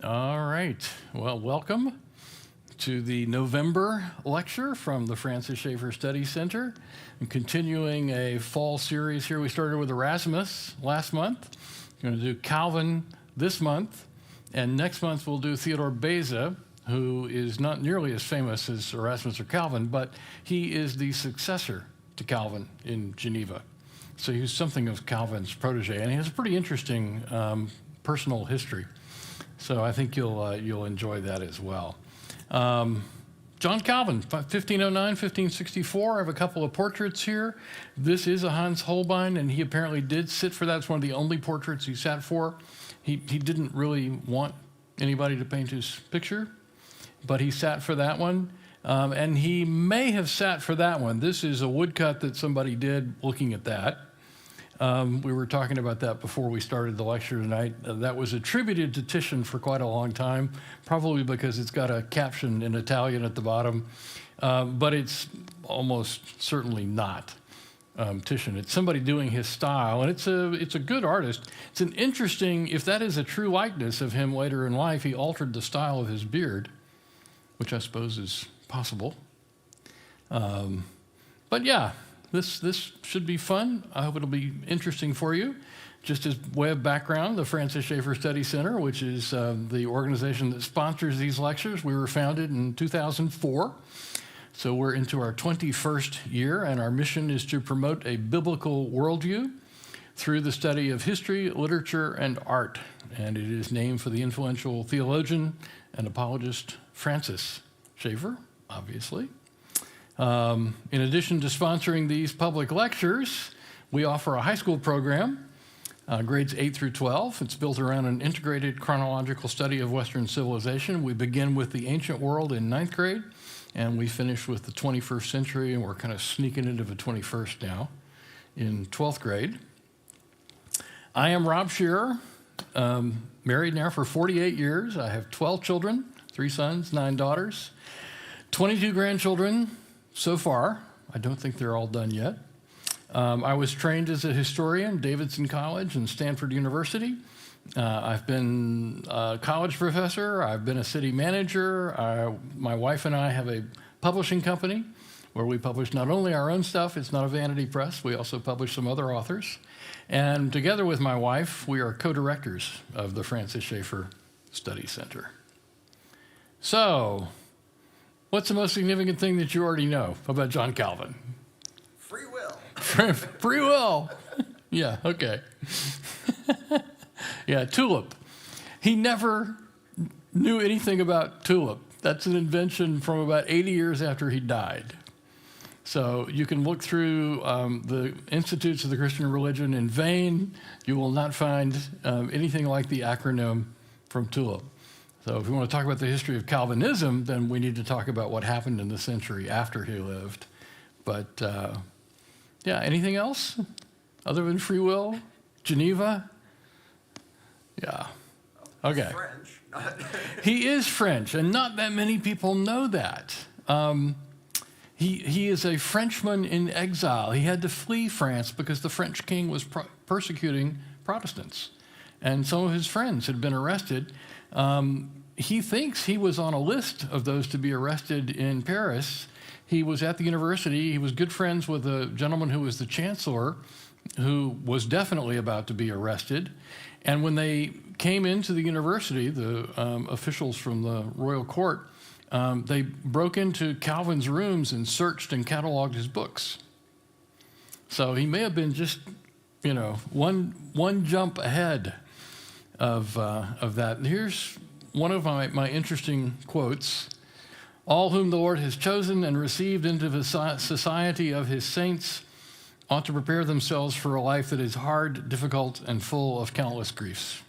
All right. Well, welcome to the November lecture from the Francis Schaeffer Study Center. I'm continuing a fall series here. We started with Erasmus last month. We're going to do Calvin this month. And next month we'll do Theodore Beza, who is not nearly as famous as Erasmus or Calvin, but he is the successor to Calvin in Geneva. So he's something of Calvin's protege, and he has a pretty interesting personal history. So I think you'll enjoy that as well. John Calvin, 1509, 1564. I have a couple of portraits here. This is a Hans Holbein, and he apparently did sit for that. It's one of the only portraits he sat for. He didn't really want anybody to paint his picture, but he sat for that one. And he may have sat for that one. This is a woodcut that somebody did looking at that. We were talking about that before we started the lecture tonight. That was attributed to Titian for quite a long time, probably because it's got a caption in Italian at the bottom, but it's almost certainly not Titian. It's somebody doing his style, and it's a good artist. It's an interesting, if that is a true likeness of him later in life, he altered the style of his beard, which I suppose is possible. But yeah. This should be fun. I hope it'll be interesting for you. Just as way of background, the Francis Schaeffer Study Center, which is the organization that sponsors these lectures, we were founded in 2004. So we're into our 21st year, and our mission is to promote a biblical worldview through the study of history, literature, and art. And it is named for the influential theologian and apologist Francis Schaeffer, obviously. In addition to sponsoring these public lectures, we offer a high school program, grades 8 through 12. It's built around an integrated chronological study of Western civilization. We begin with the ancient world in 9th grade, and we finish with the 21st century, and we're kind of sneaking into the 21st now in 12th grade. I am Rob Shearer, married now for 48 years. I have 12 children, 3 sons, 9 daughters, 22 grandchildren. So far, I don't think they're all done yet. I was trained as a historian, Davidson College and Stanford University. I've been a college professor. I've been a city manager. My wife and I have a publishing company where we publish not only our own stuff, it's not a vanity press, we also publish some other authors. And together with my wife, we are co-directors of the Francis Schaeffer Study Center. So, what's the most significant thing that you already know about John Calvin? Free will. Free will. Yeah, okay. Yeah, tulip. He never knew anything about tulip. That's an invention from about 80 years after he died. So you can look through the Institutes of the Christian Religion in vain. You will not find anything like the acronym from tulip. So if we want to talk about the history of Calvinism, then we need to talk about what happened in the century after he lived. But yeah, anything else other than free will? Geneva? Yeah. Okay. French. He is French, and not that many people know that. He is a Frenchman in exile. He had to flee France because the French king was persecuting Protestants. And some of his friends had been arrested. He thinks he was on a list of those to be arrested in Paris. He was at the university. He was good friends with a gentleman who was the chancellor, who was definitely about to be arrested. And when they came into the university, the officials from the royal court, they broke into Calvin's rooms and searched and cataloged his books. So he may have been just, one jump ahead of that. And here's one of my interesting quotes. All whom the Lord has chosen and received into the society of his saints ought to prepare themselves for a life that is hard, difficult, and full of countless griefs.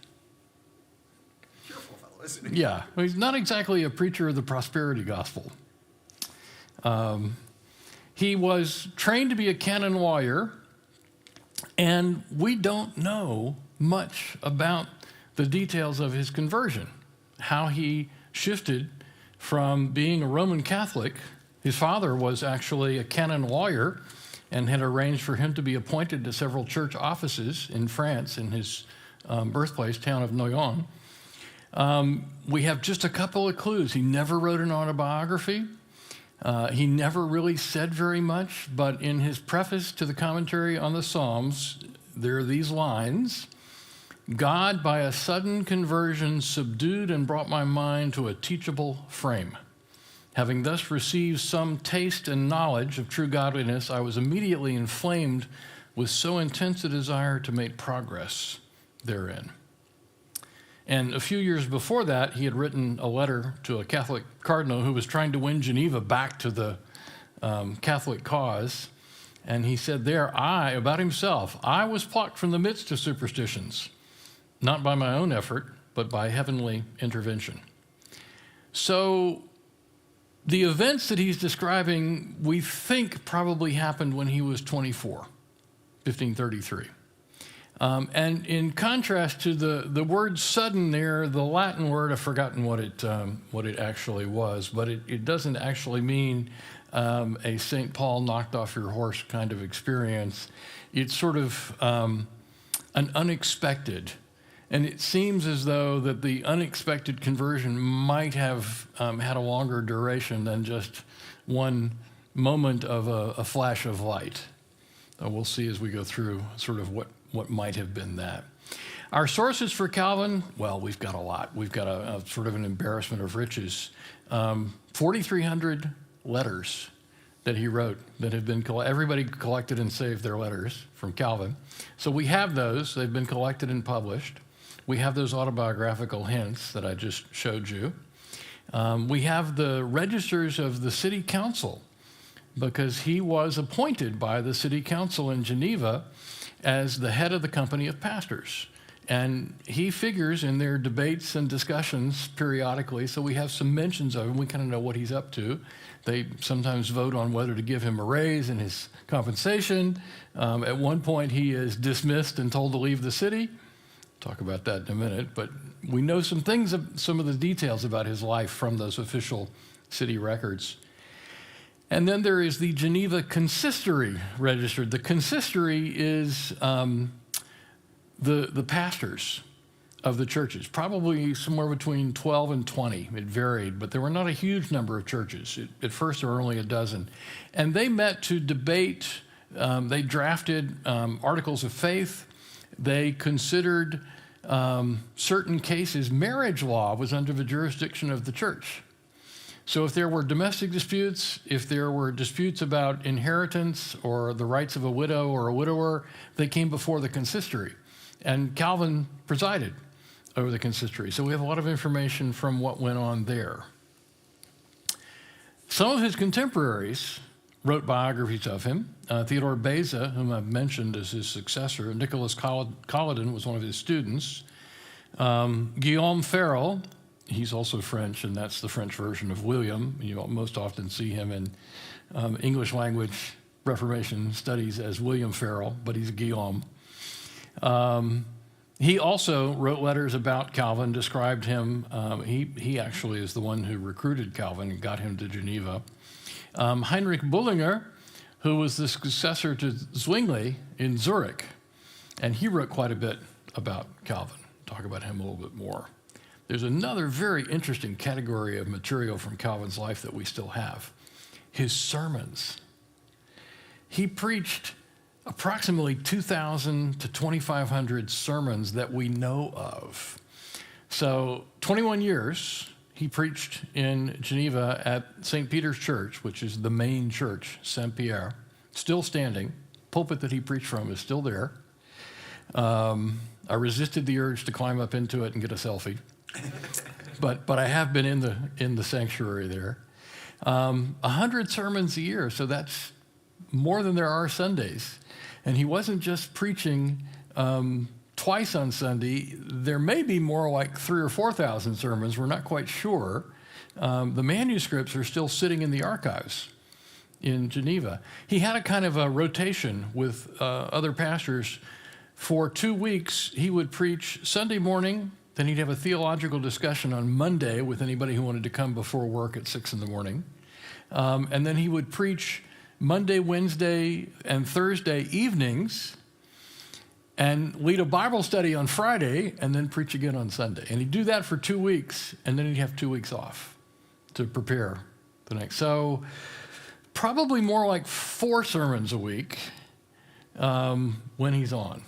Cheerful fellow, isn't he? Yeah, well, he's not exactly a preacher of the prosperity gospel. He was trained to be a canon lawyer, and we don't know much about the details of his conversion, how he shifted from being a Roman Catholic. His father was actually a canon lawyer and had arranged for him to be appointed to several church offices in France, in his birthplace, town of Noyon. We have just a couple of clues. He never wrote an autobiography. He never really said very much, but in his preface to the commentary on the Psalms, there are these lines: God, by a sudden conversion, subdued and brought my mind to a teachable frame. Having thus received some taste and knowledge of true godliness, I was immediately inflamed with so intense a desire to make progress therein. And a few years before that, he had written a letter to a Catholic cardinal who was trying to win Geneva back to the Catholic cause. And he said there, about himself, I was plucked from the midst of superstitions, not by my own effort, but by heavenly intervention. So the events that he's describing, we think probably happened when he was 24, 1533. And in contrast to the word sudden there, the Latin word, I've forgotten what it actually was, but it doesn't actually mean a St. Paul knocked off your horse kind of experience. It's sort of an unexpected. And it seems as though that the unexpected conversion might have had a longer duration than just one moment of a flash of light. We'll see as we go through sort of what might have been that. Our sources for Calvin, well, we've got a lot. We've got a sort of an embarrassment of riches. 4,300 letters that he wrote that have been everybody collected and saved their letters from Calvin. So we have those. They've been collected and published. We have those autobiographical hints that I just showed you. We have the registers of the city council, because he was appointed by the city council in Geneva as the head of the company of pastors. And he figures in their debates and discussions periodically, so we have some mentions of him. We kind of know what he's up to. They sometimes vote on whether to give him a raise in his compensation. At one point, he is dismissed and told to leave the city. Talk about that in a minute, but we know some things, some of the details about his life from those official city records. And then there is the Geneva Consistory registered. The consistory is the pastors of the churches, probably somewhere between 12 and 20. It varied, but there were not a huge number of churches. At first, there were only a dozen. And they met to debate. They drafted articles of faith. They considered certain cases. Marriage law was under the jurisdiction of the church. So if there were domestic disputes, if there were disputes about inheritance or the rights of a widow or a widower, they came before the consistory. And Calvin presided over the consistory. So we have a lot of information from what went on there. Some of his contemporaries wrote biographies of him. Theodore Beza, whom I've mentioned as his successor, Nicholas Collodon was one of his students. Guillaume Farel, he's also French, and that's the French version of William. You most often see him in English language Reformation studies as William Farel, but he's Guillaume. He also wrote letters about Calvin, described him. He actually is the one who recruited Calvin and got him to Geneva. Heinrich Bullinger, who was the successor to Zwingli in Zurich, and he wrote quite a bit about Calvin. Talk about him a little bit more. There's another very interesting category of material from Calvin's life that we still have: his sermons. He preached approximately 2,000 to 2,500 sermons that we know of. So 21 years he preached in Geneva at St. Peter's Church, which is the main church, Saint-Pierre, still standing. Pulpit that he preached from is still there. I resisted the urge to climb up into it and get a selfie, but I have been in the sanctuary there. 100 sermons a year, so that's more than there are Sundays. And he wasn't just preaching twice on Sunday. There may be more like 3,000 or 4,000 sermons. We're not quite sure. The manuscripts are still sitting in the archives in Geneva. He had a kind of a rotation with other pastors. For 2 weeks, he would preach Sunday morning, then he'd have a theological discussion on Monday with anybody who wanted to come before work at 6 in the morning. And then he would preach Monday, Wednesday, and Thursday evenings. and lead a Bible study on Friday and then preach again on Sunday. And he'd do that for 2 weeks, and then he'd have 2 weeks off to prepare the next. So probably more like 4 sermons a week when he's on.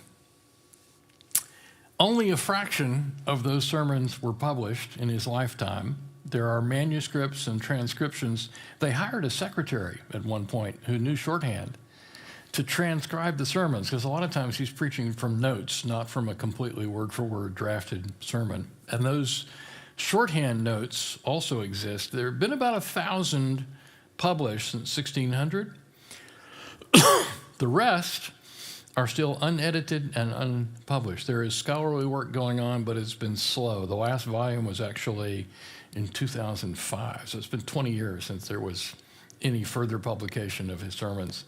Only a fraction of those sermons were published in his lifetime. There are manuscripts and transcriptions. They hired a secretary at one point who knew shorthand to transcribe the sermons, because a lot of times he's preaching from notes, not from a completely word-for-word drafted sermon. And those shorthand notes also exist. There have been about 1,000 published since 1600. The rest are still unedited and unpublished. There is scholarly work going on, but it's been slow. The last volume was actually in 2005, so it's been 20 years since there was any further publication of his sermons.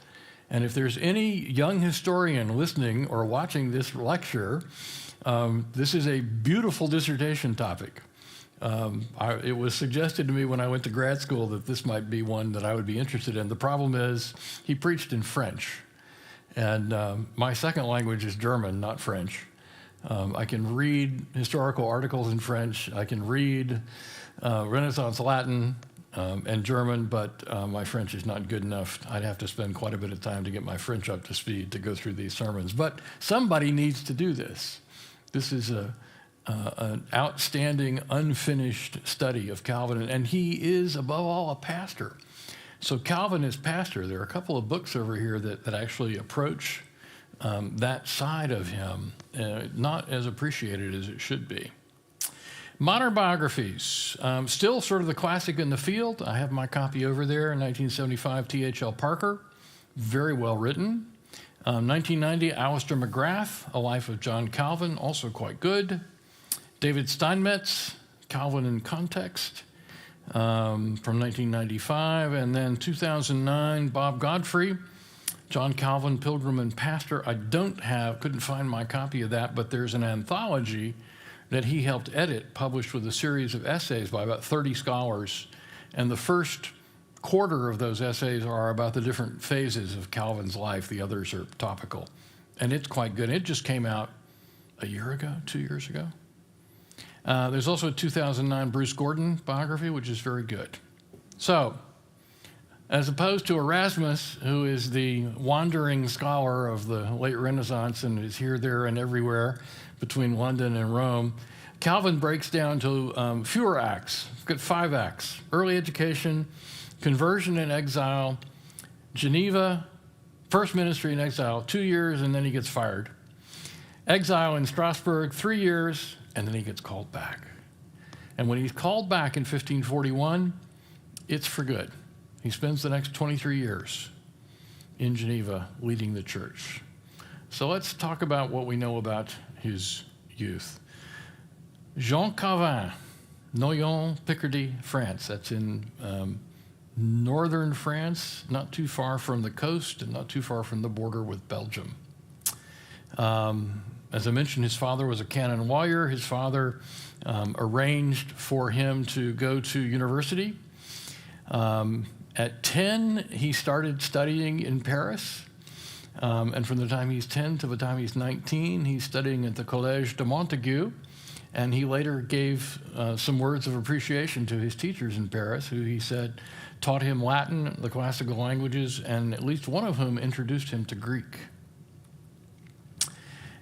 And if there's any young historian listening or watching this lecture, this is a beautiful dissertation topic. It was suggested to me when I went to grad school that this might be one that I would be interested in. The problem is he preached in French, and my second language is German, not French. I can read historical articles in French. I can read Renaissance Latin and German, but my French is not good enough. I'd have to spend quite a bit of time to get my French up to speed to go through these sermons. But somebody needs to do this. This is an outstanding, unfinished study of Calvin, and he is, above all, a pastor. So Calvin is pastor. There are a couple of books over here that actually approach that side of him, not as appreciated as it should be. Modern biographies, still sort of the classic in the field. I have my copy over there, 1975, T.H.L. Parker, very well written. 1990, Alistair McGrath, A Life of John Calvin, also quite good. David Steinmetz, Calvin in Context, from 1995. And then 2009, Bob Godfrey, John Calvin, Pilgrim and Pastor. I couldn't find my copy of that, but there's an anthology that he helped edit, published with a series of essays by about 30 scholars. And the first quarter of those essays are about the different phases of Calvin's life. The others are topical. And it's quite good. It just came out a year ago, 2 years ago. There's also a 2009 Bruce Gordon biography, which is very good. So, as opposed to Erasmus, who is the wandering scholar of the late Renaissance and is here, there, and everywhere between London and Rome, Calvin breaks down to fewer acts. We've got 5 acts: early education, conversion and exile, Geneva, first ministry in exile, 2 years, and then he gets fired. Exile in Strasbourg, 3 years, and then he gets called back. And when he's called back in 1541, it's for good. He spends the next 23 years in Geneva leading the church. So let's talk about what we know about his youth. Jean Calvin, Noyon, Picardy, France. That's in northern France, not too far from the coast and not too far from the border with Belgium. As I mentioned, his father was a canon lawyer. His father arranged for him to go to university. At 10, he started studying in Paris. And from the time he's 10 to the time he's 19, he's studying at the Collège de Montaigu. And he later gave some words of appreciation to his teachers in Paris, who he said taught him Latin, the classical languages, and at least one of whom introduced him to Greek.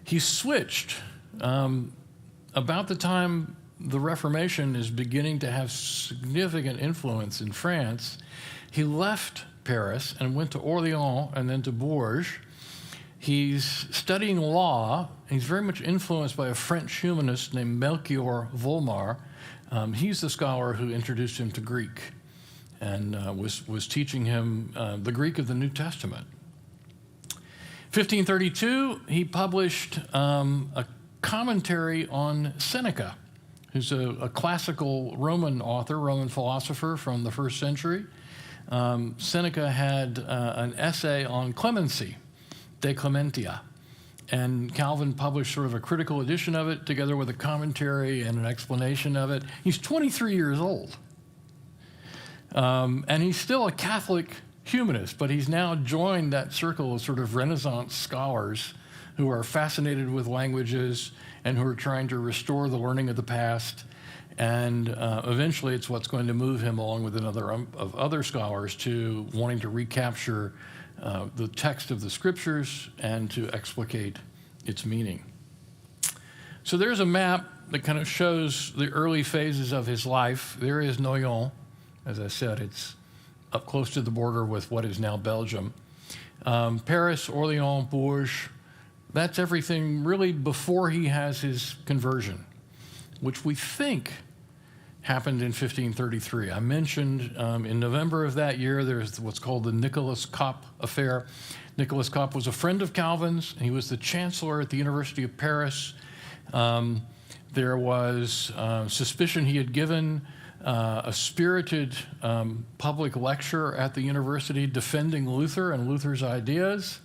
He switched about the time the Reformation is beginning to have significant influence in France. He left Paris and went to Orléans and then to Bourges. He's studying law. He's very much influenced by a French humanist named Melchior Volmar. He's the scholar who introduced him to Greek and was teaching him the Greek of the New Testament. 1532, he published a commentary on Seneca, who's a classical Roman author, Roman philosopher from the first century. Seneca had an essay on clemency, De Clementia, and Calvin published sort of a critical edition of it together with a commentary and an explanation of it. He's 23 years old, and he's still a Catholic humanist, but he's now joined that circle of sort of Renaissance scholars who are fascinated with languages and who are trying to restore the learning of the past. And eventually it's what's going to move him, along with another of other scholars, to wanting to recapture the text of the scriptures and to explicate its meaning. So there's a map that kind of shows the early phases of his life. There is Noyon. As I said, it's up close to the border with what is now Belgium. Paris, Orleans, Bourges, that's everything really before he has his conversion, which we think happened in 1533. I mentioned in November of that year, there's what's called the Nicolas Cop affair. Nicolas Cop was a friend of Calvin's. He was the chancellor at the University of Paris. There was suspicion he had given a spirited public lecture at the university defending Luther and Luther's ideas,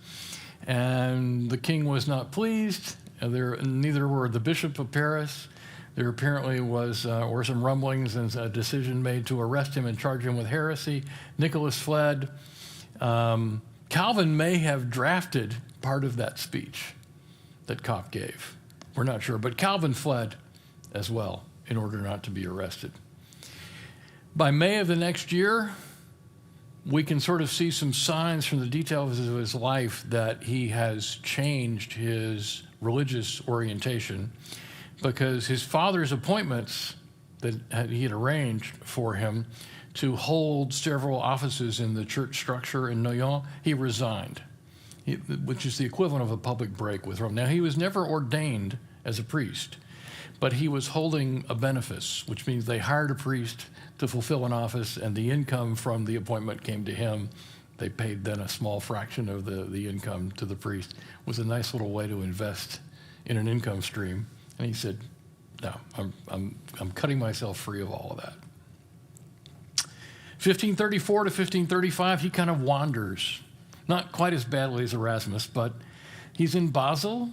and the king was not pleased. Neither were the bishop of Paris. There apparently were some rumblings and a decision made to arrest him and charge him with heresy. Nicholas fled. Calvin may have drafted part of that speech that Cop gave. We're not sure, but Calvin fled as well in order not to be arrested. By May of the next year, we can sort of see some signs from the details of his life that he has changed his religious orientation, because his father's appointments that he had arranged for him to hold several offices in the church structure in Noyon, he resigned, which is the equivalent of a public break with Rome. Now, he was never ordained as a priest, but he was holding a benefice, which means they hired a priest to fulfill an office, and the income from the appointment came to him. They paid then a small fraction of the income to the priest. It was a nice little way to invest in an income stream. And he said, no, I'm cutting myself free of all of that. 1534 to 1535, he kind of wanders. Not quite as badly as Erasmus, but he's in Basel,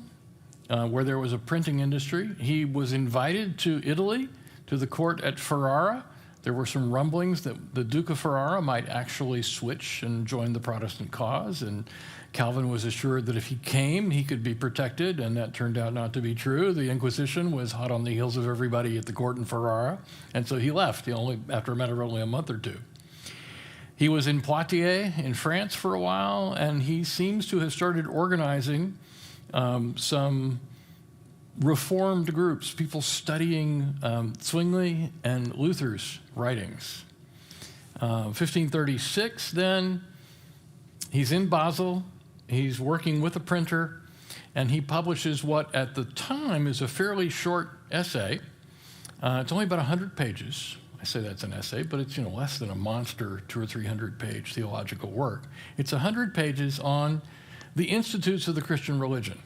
where there was a printing industry. He was invited to Italy, to the court at Ferrara. There were some rumblings that the Duke of Ferrara might actually switch and join the Protestant cause, and Calvin was assured that if he came, he could be protected, and that turned out not to be true. The Inquisition was hot on the heels of everybody at the court in Ferrara, and so he left after a matter of only a month or two. He was in Poitiers in France for a while, and he seems to have started organizing some Reformed groups, people studying Zwingli and Luther's writings. 1536, then, he's in Basel. He's working with a printer, and he publishes what at the time is a fairly short essay. It's only about 100 pages. I say that's an essay, but it's less than a monster 200 or 300 page theological work. It's 100 pages on the Institutes of the Christian Religion.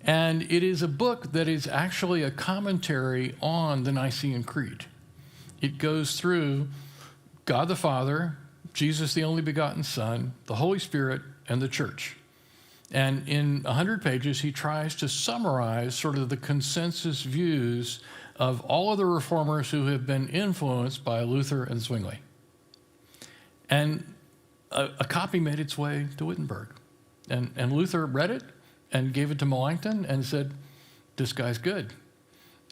And it is a book that is actually a commentary on the Nicene Creed. It goes through God the Father, Jesus the only begotten Son, the Holy Spirit, and the church. And in 100 pages, he tries to summarize sort of the consensus views of all of the reformers who have been influenced by Luther and Zwingli. And a copy made its way to Wittenberg. And Luther read it and gave it to Melanchthon and said, this guy's good.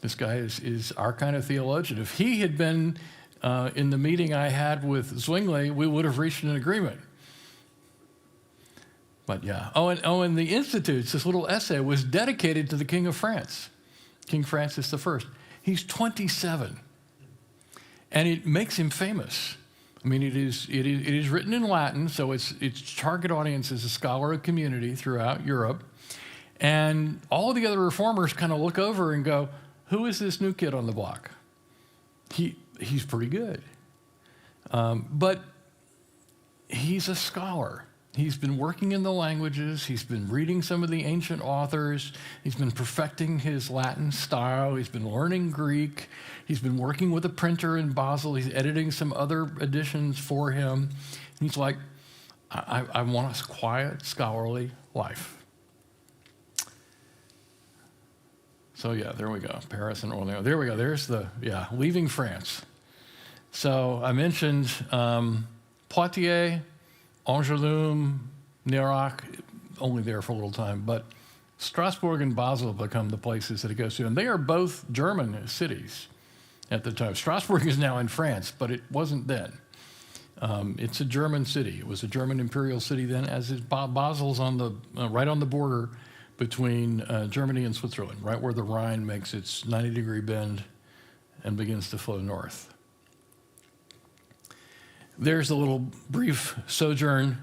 This guy is our kind of theologian. If he had been in the meeting I had with Zwingli, we would have reached an agreement. But yeah. And the Institutes, this little essay, was dedicated to the King of France, King Francis I. He's 27, and it makes him famous. I mean, it is written in Latin, so its target audience is a scholar community throughout Europe. And all of the other reformers kind of look over and go, who is this new kid on the block? He's pretty good. But he's a scholar. He's been working in the languages. He's been reading some of the ancient authors. He's been perfecting his Latin style. He's been learning Greek. He's been working with a printer in Basel. He's editing some other editions for him. And he's like, I want a quiet, scholarly life. So yeah, there we go. Paris and Orleans. There we go. There's leaving France. So I mentioned Poitiers, Angoulême, Nerac, only there for a little time, but Strasbourg and Basel become the places that he goes to, and they are both German cities at the time. Strasbourg is now in France, but it wasn't then. It's a German city. It was a German imperial city then, as is Basel's on the right on the border between Germany and Switzerland, right where the Rhine makes its 90-degree bend and begins to flow north. There's a little brief sojourn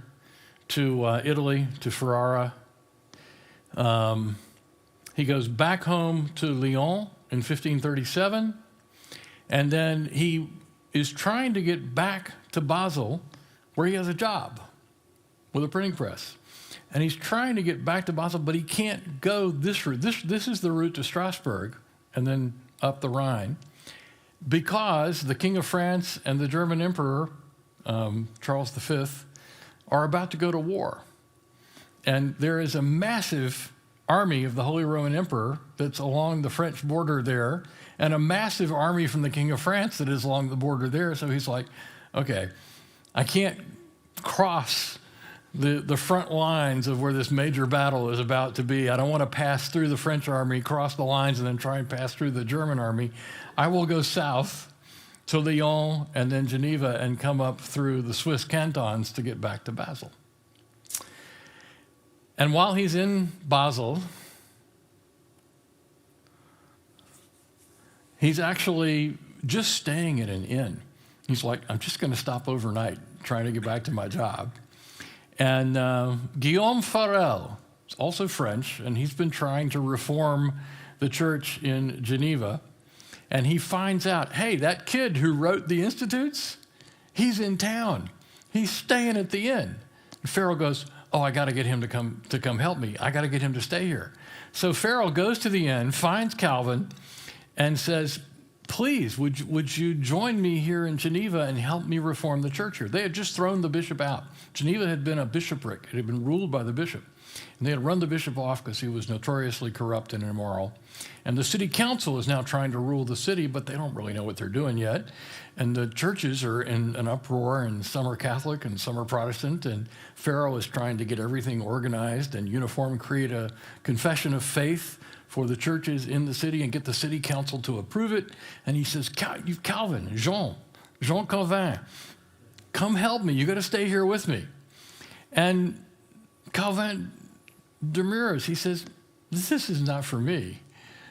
to Italy, to Ferrara. He goes back home to Lyon in 1537, and then he is trying to get back to Basel, where he has a job with a printing press. And he's trying to get back to Basel, but he can't go this route. This is the route to Strasbourg and then up the Rhine, because the King of France and the German Emperor, Charles V, are about to go to war. And there is a massive army of the Holy Roman Emperor that's along the French border there, and a massive army from the King of France that is along the border there. So he's like, okay, I can't cross the front lines of where this major battle is about to be. I don't want to pass through the French army, cross the lines, and then try and pass through the German army. I will go south to Lyon and then Geneva and come up through the Swiss cantons to get back to Basel. And while he's in Basel, he's actually just staying at an inn. He's like, I'm just going to stop overnight trying to get back to my job. And Guillaume Farel is also French, and he's been trying to reform the church in Geneva. And he finds out, hey, that kid who wrote the Institutes, he's in town. He's staying at the inn. And Farel goes, oh, I got to get him to come help me. I got to get him to stay here. So Farel goes to the inn, finds Calvin, and says, please, would you join me here in Geneva and help me reform the church here? They had just thrown the bishop out. Geneva had been a bishopric. It had been ruled by the bishop. And they had run the bishop off because he was notoriously corrupt and immoral. And the city council is now trying to rule the city, but they don't really know what they're doing yet. And the churches are in an uproar, and some are Catholic and some are Protestant. And Farel is trying to get everything organized and uniform, create a confession of faith for the churches in the city and get the city council to approve it. And he says, Calvin, Jean Calvin, come help me. You got to stay here with me. And Calvin demurs. He says, this is not for me.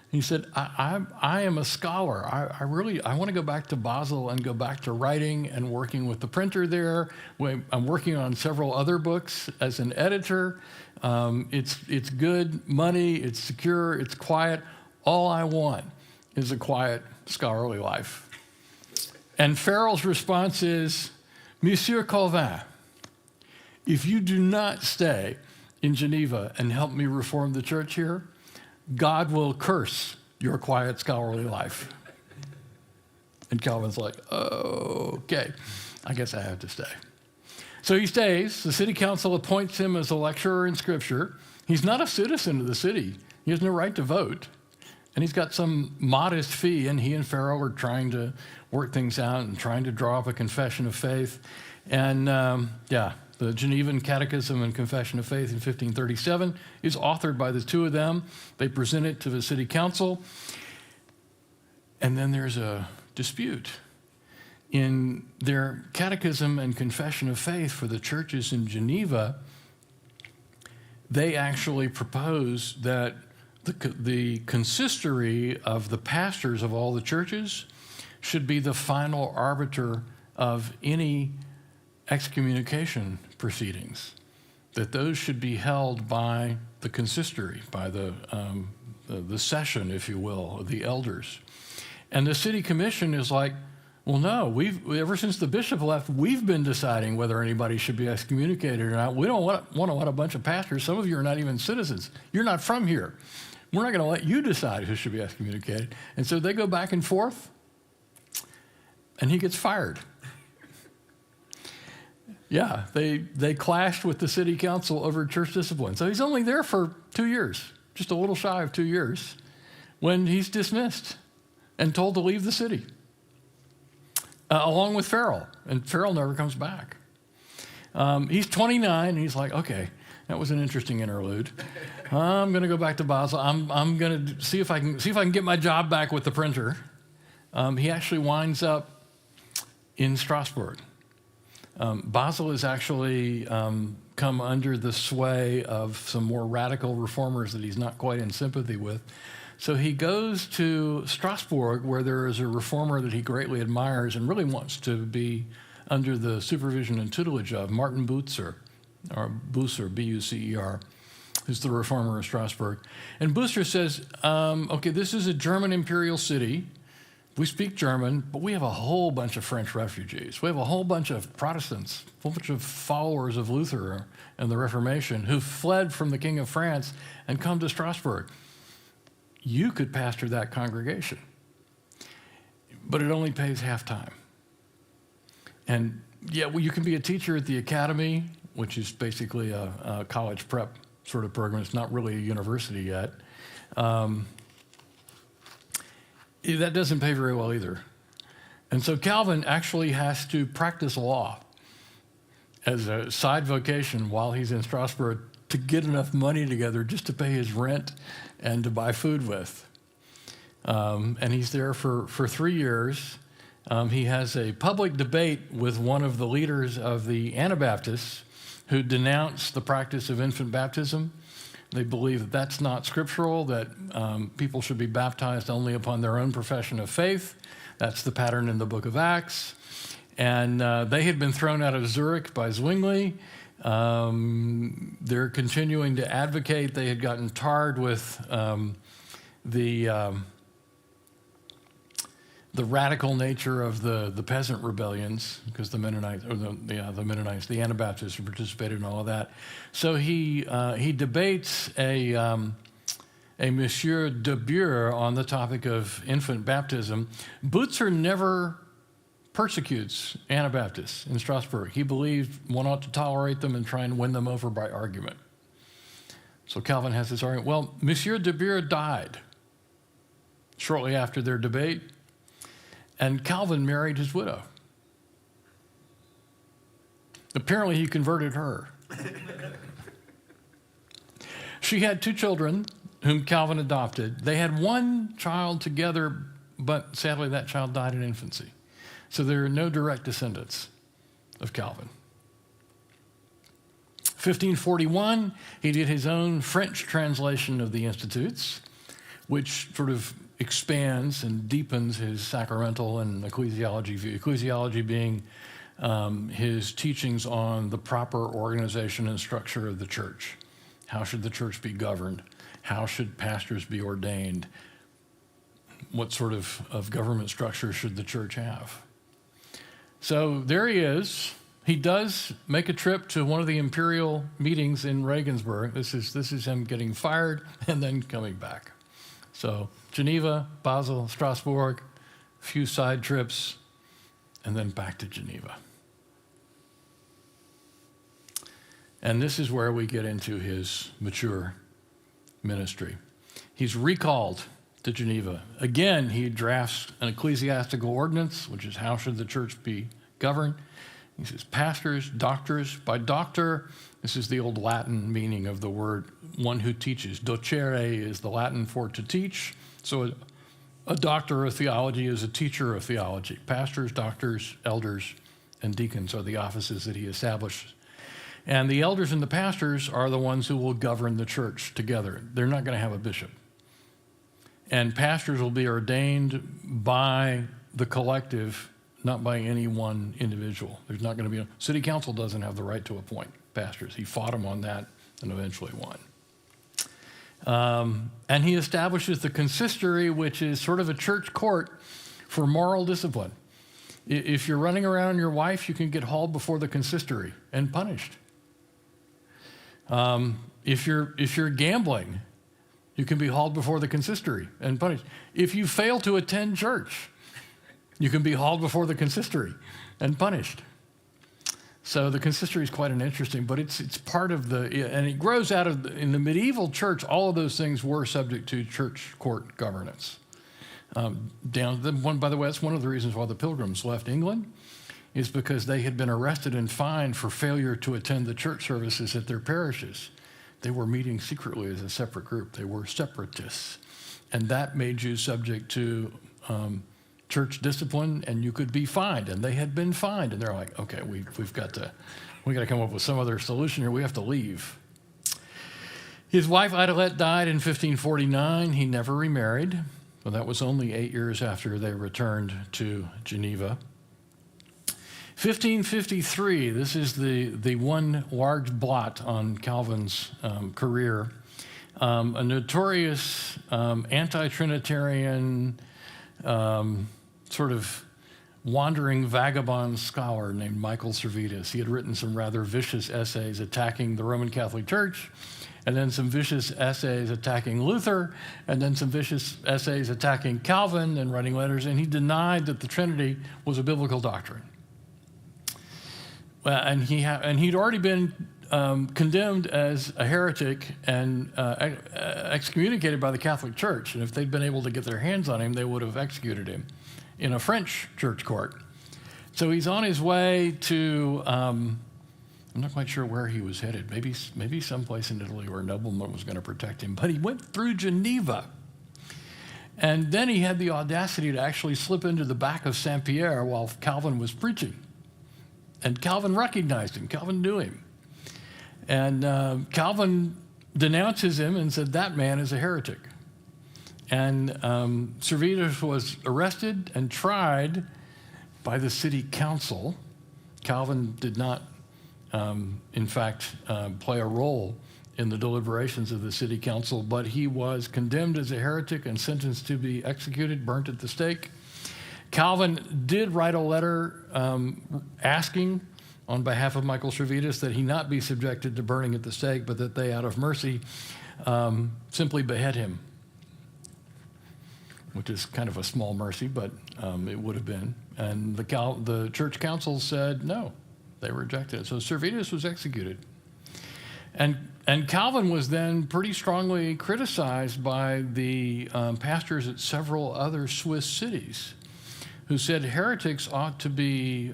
He said, I am a scholar. I want to go back to Basel and go back to writing and working with the printer there. I'm working on several other books as an editor. It's good money, it's secure, it's quiet. All I want is a quiet, scholarly life. And Farel's response is, Monsieur Calvin, if you do not stay in Geneva and help me reform the church here, God will curse your quiet, scholarly life. And Calvin's like, oh, okay, I guess I have to stay. So he stays. The city council appoints him as a lecturer in scripture. He's not a citizen of the city. He has no right to vote. And he's got some modest fee, and he and Farel are trying to work things out and trying to draw up a confession of faith. And the Genevan Catechism and Confession of Faith in 1537 is authored by the two of them. They present it to the city council. And then there's a dispute. In their Catechism and Confession of Faith for the churches in Geneva, they actually propose that the consistory of the pastors of all the churches should be the final arbiter of any excommunication proceedings, that those should be held by the consistory, by the session, if you will, of the elders. And the city commission is like, well, no, ever since the bishop left, we've been deciding whether anybody should be excommunicated or not. We don't want to let a bunch of pastors. Some of you are not even citizens. You're not from here. We're not going to let you decide who should be excommunicated. And so they go back and forth, and he gets fired. Yeah, they clashed with the city council over church discipline. So he's only there for 2 years, just a little shy of 2 years, when he's dismissed and told to leave the city, along with Farel. And Farel never comes back. He's 29, and he's like, okay, That was an interesting interlude. I'm going to go back to Basel. I'm going to see if I can get my job back with the printer. He actually winds up in Strasbourg. Basel has actually come under the sway of some more radical reformers that he's not quite in sympathy with. So he goes to Strasbourg, where there is a reformer that he greatly admires and really wants to be under the supervision and tutelage of, Martin Bucer, or Bucer, B-U-C-E-R, who's the reformer of Strasbourg. And Bucer says, okay, this is a German imperial city. We speak German, but we have a whole bunch of French refugees. We have a whole bunch of Protestants, a whole bunch of followers of Luther and the Reformation who fled from the King of France and come to Strasbourg. You could pastor that congregation, but it only pays half time. And yeah, well, you can be a teacher at the academy, which is basically a college prep sort of program. It's not really a university yet. That doesn't pay very well either. And so Calvin actually has to practice law as a side vocation while he's in Strasbourg to get enough money together just to pay his rent and to buy food with. And he's there for 3 years. He has a public debate with one of the leaders of the Anabaptists who denounce the practice of infant baptism. They believe that that's not scriptural, that people should be baptized only upon their own profession of faith. That's the pattern in the book of Acts. And they had been thrown out of Zurich by Zwingli. They're continuing to advocate. They had gotten tarred with the radical nature of the peasant rebellions, because the Mennonites, or the Mennonites, the Anabaptists who participated in all of that. So he debates a Monsieur de Bure on the topic of infant baptism. Bucer never persecutes Anabaptists in Strasbourg. He believes one ought to tolerate them and try and win them over by argument. So Calvin has this argument. Well, Monsieur de Bure died shortly after their debate, and Calvin married his widow. Apparently, he converted her. She had 2 children whom Calvin adopted. They had 1 child together, but sadly, that child died in infancy. So there are no direct descendants of Calvin. 1541, he did his own French translation of the Institutes, which sort of expands and deepens his sacramental and ecclesiology view. Ecclesiology being his teachings on the proper organization and structure of the church. How should the church be governed? How should pastors be ordained? What sort of government structure should the church have? So there he is. He does make a trip to one of the imperial meetings in Regensburg. This is him getting fired and then coming back. So Geneva, Basel, Strasbourg, a few side trips, and then back to Geneva. And this is where we get into his mature ministry. He's recalled to Geneva. Again, he drafts an ecclesiastical ordinance, which is how should the church be governed. He says pastors, doctors. By doctor, this is the old Latin meaning of the word one who teaches. Docere is the Latin for to teach. So a doctor of theology is a teacher of theology. Pastors, doctors, elders, and deacons are the offices that he established. And the elders and the pastors are the ones who will govern the church together. They're not going to have a bishop. And pastors will be ordained by the collective, not by any one individual. There's not going to be a city council doesn't have the right to appoint pastors. He fought him on that and eventually won. And he establishes the consistory, which is sort of a church court for moral discipline. If you're running around on your wife, you can get hauled before the consistory and punished. If you're gambling, you can be hauled before the consistory and punished. If you fail to attend church, you can be hauled before the consistory and punished. So the consistory is quite an interesting, but it's part of and it grows out of, in the medieval church, all of those things were subject to church court governance. By the way, that's one of the reasons why the Pilgrims left England, is because they had been arrested and fined for failure to attend the church services at their parishes. They were meeting secretly as a separate group. They were separatists. And that made you subject to church discipline, and you could be fined. And they had been fined. And they're like, okay, we've got to come up with some other solution here. We have to leave. His wife, Idelette, died in 1549. He never remarried. Well, that was only 8 years after they returned to Geneva. 1553, this is the one large blot on Calvin's career. A notorious anti-Trinitarian sort of wandering vagabond scholar named Michael Servetus. He had written some rather vicious essays attacking the Roman Catholic Church, and then some vicious essays attacking Luther, and then some vicious essays attacking Calvin, and writing letters, and he denied that the Trinity was a biblical doctrine. And he'd already been condemned as a heretic and excommunicated by the Catholic Church, and if they'd been able to get their hands on him, they would have executed him in a French church court. So he's on his way to, I'm not quite sure where he was headed, maybe someplace in Italy where a nobleman was going to protect him, but he went through Geneva. And then he had the audacity to actually slip into the back of Saint-Pierre while Calvin was preaching. And Calvin recognized him. Calvin knew him. And Calvin denounces him and said, that man is a heretic. And Servetus was arrested and tried by the city council. Calvin did not, in fact, play a role in the deliberations of the city council, but he was condemned as a heretic and sentenced to be executed, burnt at the stake. Calvin did write a letter asking on behalf of Michael Servetus that he not be subjected to burning at the stake, but that they, out of mercy, simply behead him, which is kind of a small mercy, but it would have been. And the church council said no, they rejected it. So Servetus was executed. And Calvin was then pretty strongly criticized by the pastors at several other Swiss cities, who said heretics ought to be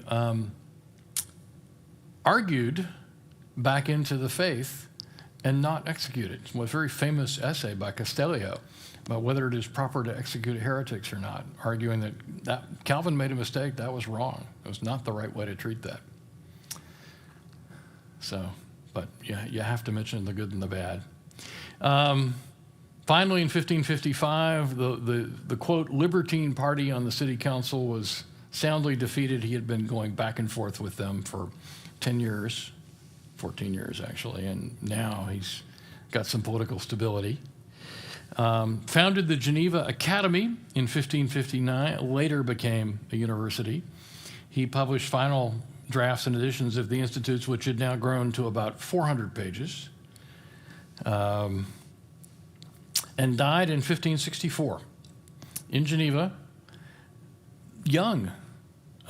argued back into the faith and not executed. It's a very famous essay by Castellio about whether it is proper to execute heretics or not, arguing that Calvin made a mistake, that was wrong. It was not the right way to treat that. So, but yeah, you have to mention the good and the bad. Finally, in 1555, the quote, libertine party on the city council was soundly defeated. He had been going back and forth with them for 10 years, 14 years actually, and now he's got some political stability. Founded the Geneva Academy in 1559, later became a university. He published final drafts and editions of the Institutes, which had now grown to about 400 pages. And died in 1564 in Geneva, young,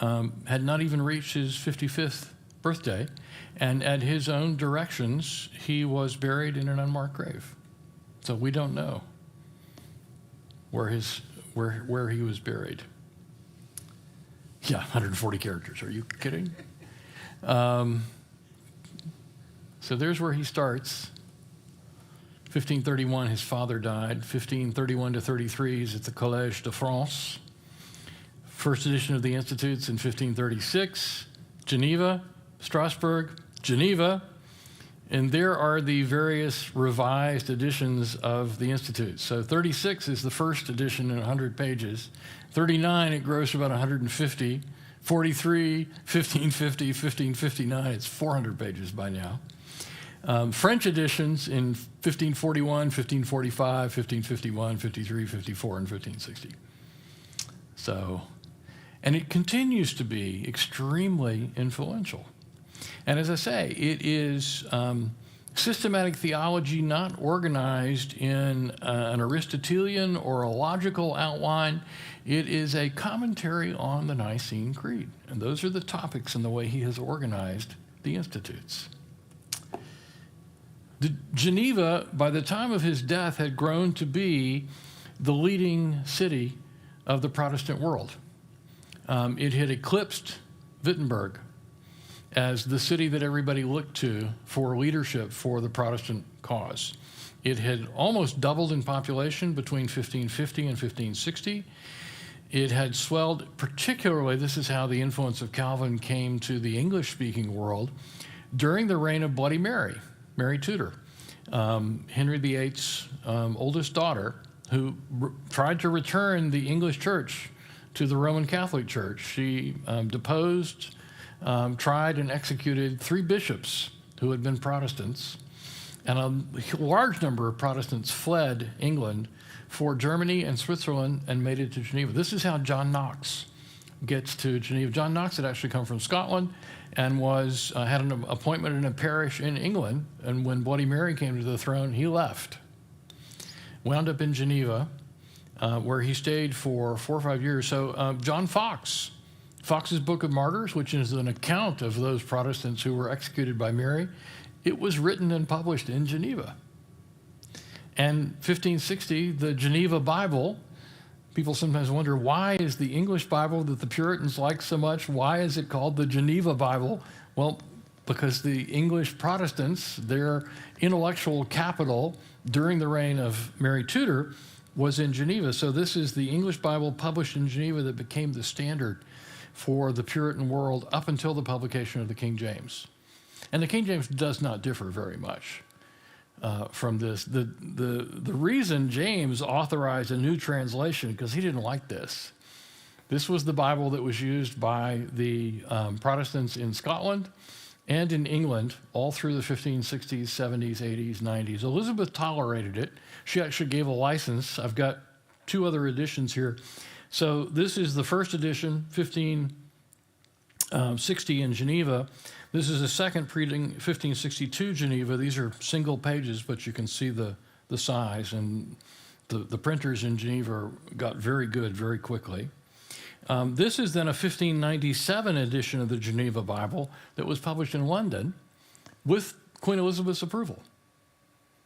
had not even reached his 55th birthday, and at his own directions, he was buried in an unmarked grave. So we don't know where he was buried. Yeah, 140 characters. Are you kidding? So there's where he starts. 1531, his father died. 1531 to 33, he's at the Collège de France. First edition of the Institutes in 1536. Geneva, Strasbourg, Geneva. And there are the various revised editions of the Institutes. So 36 is the first edition in 100 pages. 39, it grows to about 150. 43, 1550, 1559, it's 400 pages by now. French editions in 1541, 1545, 1551, 53, 54, and 1560. So, and it continues to be extremely influential. And as I say, it is systematic theology not organized in an Aristotelian or a logical outline. It is a commentary on the Nicene Creed. And those are the topics and the way he has organized the Institutes. Geneva, by the time of his death, had grown to be the leading city of the Protestant world. It had eclipsed Wittenberg as the city that everybody looked to for leadership for the Protestant cause. It had almost doubled in population between 1550 and 1560. It had swelled, particularly, this is how the influence of Calvin came to the English-speaking world, during the reign of Bloody Mary, Mary Tudor, Henry VIII's oldest daughter, who tried to return the English church to the Roman Catholic Church. She deposed, tried, and executed 3 bishops who had been Protestants, and a large number of Protestants fled England for Germany and Switzerland and made it to Geneva. This is how John Knox gets to Geneva. John Knox had actually come from Scotland and had an appointment in a parish in England, and when Bloody Mary came to the throne, he left. Wound up in Geneva, where he stayed for 4 or 5 years. So John Fox, Fox's Book of Martyrs, which is an account of those Protestants who were executed by Mary, it was written and published in Geneva. And 1560, the Geneva Bible, people sometimes wonder, why is the English Bible that the Puritans liked so much, why is it called the Geneva Bible? Well, because the English Protestants, their intellectual capital during the reign of Mary Tudor was in Geneva. So this is the English Bible published in Geneva that became the standard for the Puritan world up until the publication of the King James. And the King James does not differ very much from this. The reason James authorized a new translation, because he didn't like this. This was the Bible that was used by the Protestants in Scotland and in England all through the 1560s, 70s, 80s, 90s. Elizabeth tolerated it. She actually gave a license. I've got 2 other editions here. So this is the first edition, 1560 in Geneva. This is a second printing, 1562 Geneva. These are single pages, but you can see the size, and the printers in Geneva got very good very quickly. This is then a 1597 edition of the Geneva Bible that was published in London with Queen Elizabeth's approval.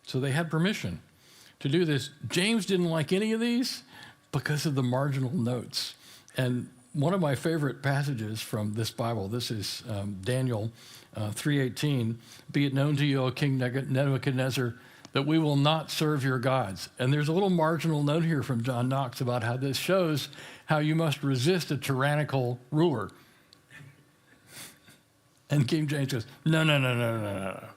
So they had permission to do this. James didn't like any of these because of the marginal notes. And one of my favorite passages from this Bible, this is Daniel 3:18, "Be it known to you, O King Nebuchadnezzar, that we will not serve your gods." And there's a little marginal note here from John Knox about how this shows how you must resist a tyrannical ruler. And King James goes, no.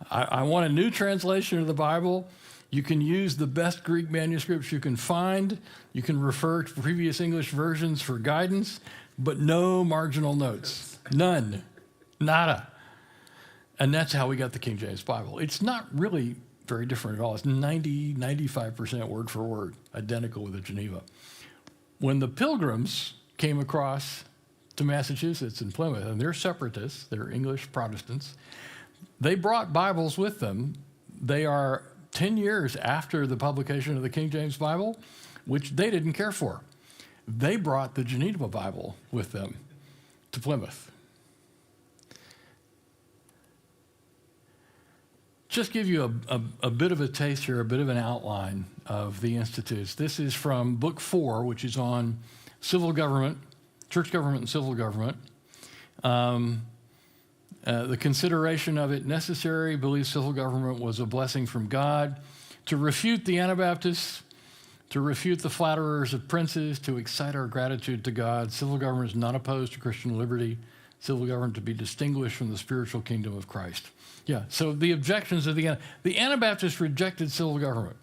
I want a new translation of the Bible. You can use the best Greek manuscripts you can find. You can refer to previous English versions for guidance, but no marginal notes. None. Nada. And that's how we got the King James Bible. It's not really very different at all. It's 95% word for word, identical with the Geneva. When the Pilgrims came across to Massachusetts and Plymouth, and they're separatists, they're English Protestants, they brought Bibles with them. They are 10 years after the publication of the King James Bible, which they didn't care for. They brought the Geneva Bible with them to Plymouth. Just give you a bit of a taste here, a bit of an outline of the institutes. This is from Book 4, which is on civil government, church government and civil government. The consideration of it necessary, believes civil government was a blessing from God, to refute the Anabaptists, to refute the flatterers of princes, to excite our gratitude to God. Civil government is not opposed to Christian liberty. Civil government to be distinguished from the spiritual kingdom of Christ. Yeah, so the objections of the Anabaptists rejected civil government.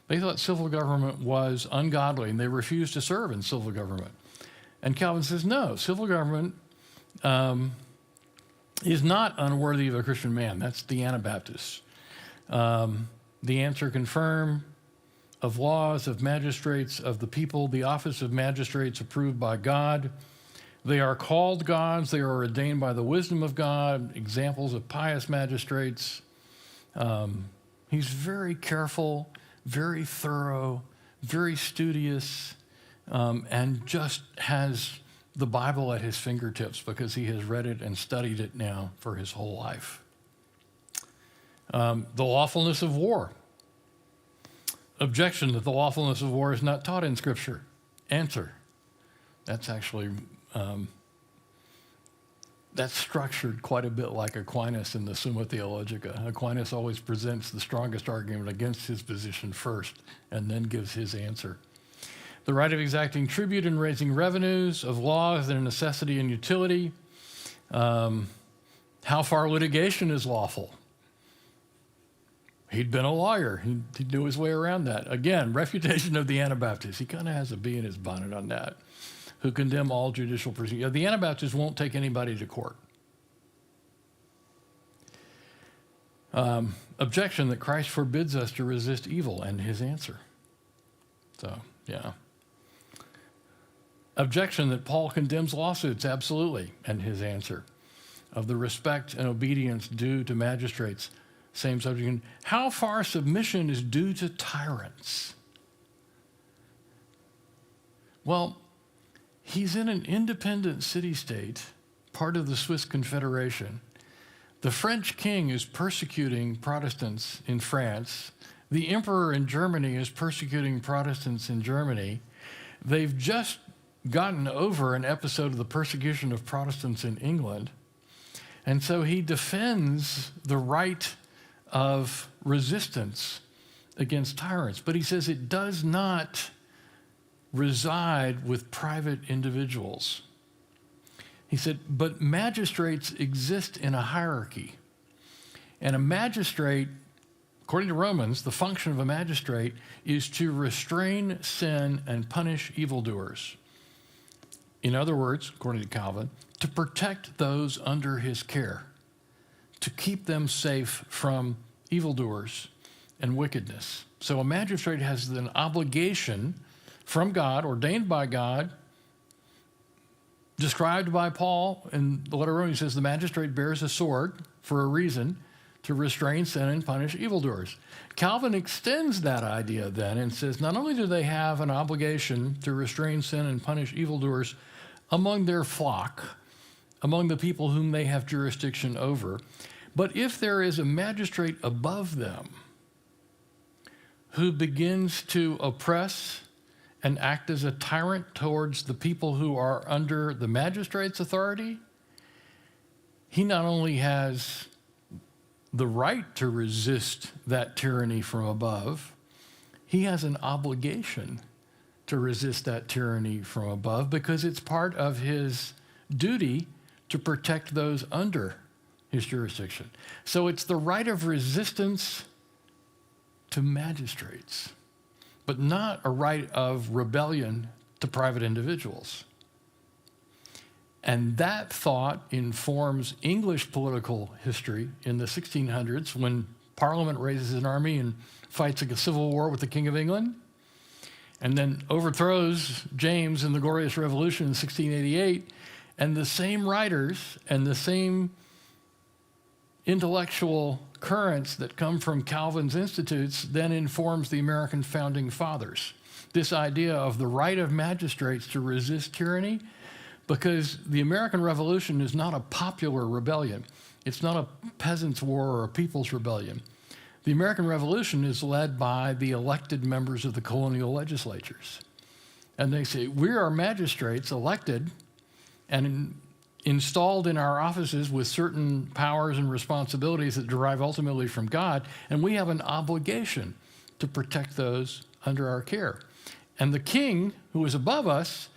They thought civil government was ungodly, and they refused to serve in civil government. And Calvin says, no, civil government is not unworthy of a Christian man. That's the Anabaptists. The answer confirm of laws, of magistrates, of the people, the office of magistrates approved by God. They are called gods. They are ordained by the wisdom of God, examples of pious magistrates. He's very careful, very thorough, very studious, and just has the Bible at his fingertips because he has read it and studied it now for his whole life. The lawfulness of war. Objection that the lawfulness of war is not taught in Scripture. Answer. That's actually that's structured quite a bit like Aquinas in the Summa Theologica. Aquinas always presents the strongest argument against his position first and then gives his answer. The right of exacting tribute and raising revenues, of laws, their necessity and utility, how far litigation is lawful. He'd been a lawyer. He knew his way around that. Again, refutation of the Anabaptists. He kind of has a bee in his bonnet on that, who condemn all judicial proceedings. The Anabaptists won't take anybody to court. Objection that Christ forbids us to resist evil, and his answer. So, yeah. Objection that Paul condemns lawsuits, absolutely, and his answer. Of the respect and obedience due to magistrates, same subject. How far submission is due to tyrants? Well, he's in an independent city-state, part of the Swiss Confederation. The French king is persecuting Protestants in France. The emperor in Germany is persecuting Protestants in Germany. They've just gotten over an episode of the persecution of Protestants in England. And so he defends the right of resistance against tyrants. But he says it does not reside with private individuals. He said, but magistrates exist in a hierarchy. And a magistrate, according to Romans, the function of a magistrate is to restrain sin and punish evildoers. In other words, according to Calvin, to protect those under his care, to keep them safe from evildoers and wickedness. So a magistrate has an obligation from God, ordained by God, described by Paul in the letter of Romans. He says the magistrate bears a sword for a reason, to restrain sin and punish evildoers. Calvin extends that idea then and says not only do they have an obligation to restrain sin and punish evildoers among their flock, among the people whom they have jurisdiction over, but if there is a magistrate above them who begins to oppress and act as a tyrant towards the people who are under the magistrate's authority, he not only has the right to resist that tyranny from above, he has an obligation to resist that tyranny from above because it's part of his duty to protect those under his jurisdiction. So it's the right of resistance to magistrates, but not a right of rebellion to private individuals. And that thought informs English political history in the 1600s when Parliament raises an army and fights a civil war with the King of England, and then overthrows James in the Glorious Revolution in 1688, and the same writers and the same intellectual currents that come from Calvin's institutes then informs the American founding fathers. This idea of the right of magistrates to resist tyranny, because the American Revolution is not a popular rebellion. It's not a peasants' war or a people's rebellion. The American Revolution is led by the elected members of the colonial legislatures. And they say, we are magistrates elected and installed in our offices with certain powers and responsibilities that derive ultimately from God, and we have an obligation to protect those under our care. And the king, who is above us,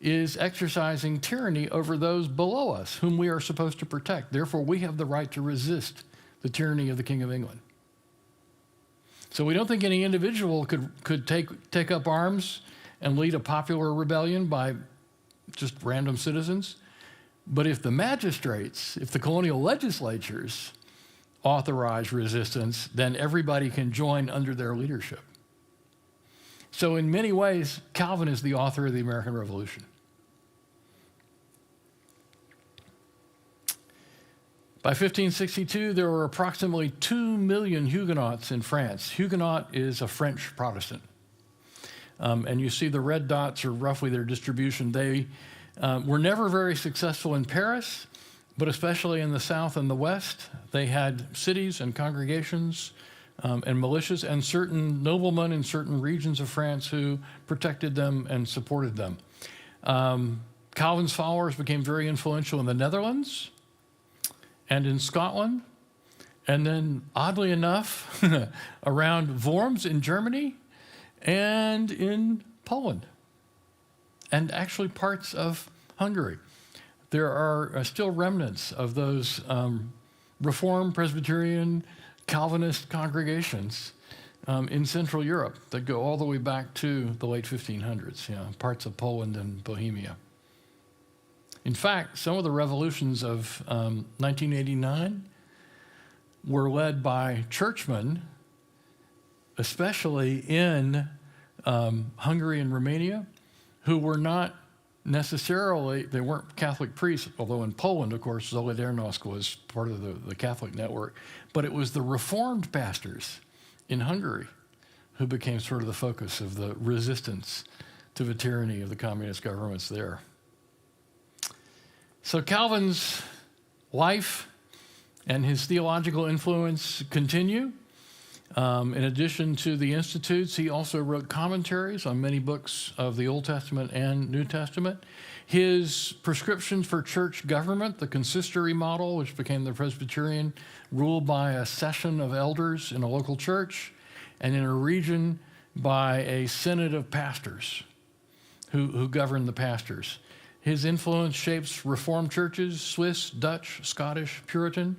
is exercising tyranny over those below us, whom we are supposed to protect. Therefore, we have the right to resist the tyranny of the King of England. So we don't think any individual could take up arms and lead a popular rebellion by just random citizens. But if the magistrates, if the colonial legislatures authorize resistance, then everybody can join under their leadership. So in many ways, Calvin is the author of the American Revolution. By 1562, there were approximately 2 million Huguenots in France. Huguenot is a French Protestant. And you see the red dots are roughly their distribution. They were never very successful in Paris, but especially in the South and the West. They had cities and congregations and militias and certain noblemen in certain regions of France who protected them and supported them. Calvin's followers became very influential in the Netherlands, and in Scotland, and then, oddly enough, around Worms in Germany and in Poland, and actually parts of Hungary. There are still remnants of those Reformed, Presbyterian, Calvinist congregations in Central Europe that go all the way back to the late 1500s, parts of Poland and Bohemia. In fact, some of the revolutions of 1989 were led by churchmen, especially in Hungary and Romania, who were not necessarily, they weren't Catholic priests, although in Poland, of course, Solidarność was part of the Catholic network, but it was the Reformed pastors in Hungary who became sort of the focus of the resistance to the tyranny of the communist governments there. So Calvin's life and his theological influence continue. In addition to the Institutes, he also wrote commentaries on many books of the Old Testament and New Testament. His prescriptions for church government, the consistory model, which became the Presbyterian, ruled by a session of elders in a local church, and in a region by a synod of pastors who govern the pastors. His influence shapes Reformed churches, Swiss, Dutch, Scottish, Puritan,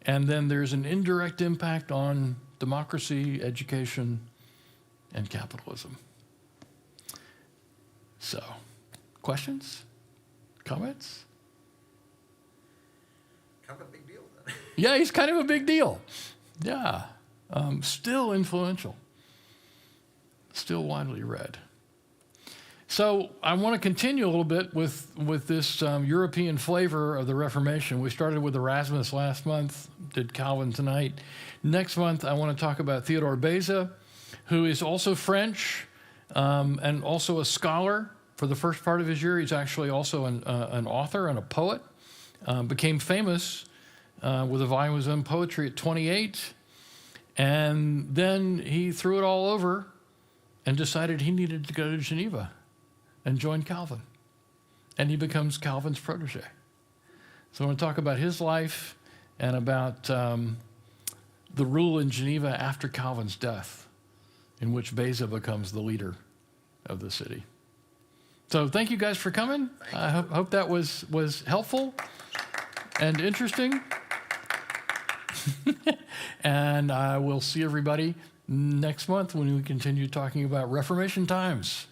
and then there's an indirect impact on democracy, education, and capitalism. So, questions? Comments? Kind of a big deal then. Yeah, he's kind of a big deal. Yeah. Still influential. Still widely read. So I want to continue a little bit with this European flavor of the Reformation. We started with Erasmus last month, did Calvin tonight. Next month, I want to talk about Theodore Beza, who is also French and also a scholar. For the first part of his year, he's actually also an author and a poet. Became famous with a volume of his own poetry at 28. And then he threw it all over and decided he needed to go to Geneva and join Calvin. And he becomes Calvin's protege. So I want to talk about his life and about the rule in Geneva after Calvin's death, in which Beza becomes the leader of the city. So thank you guys for coming. I hope that was helpful and interesting. And I will see everybody next month when we continue talking about Reformation times.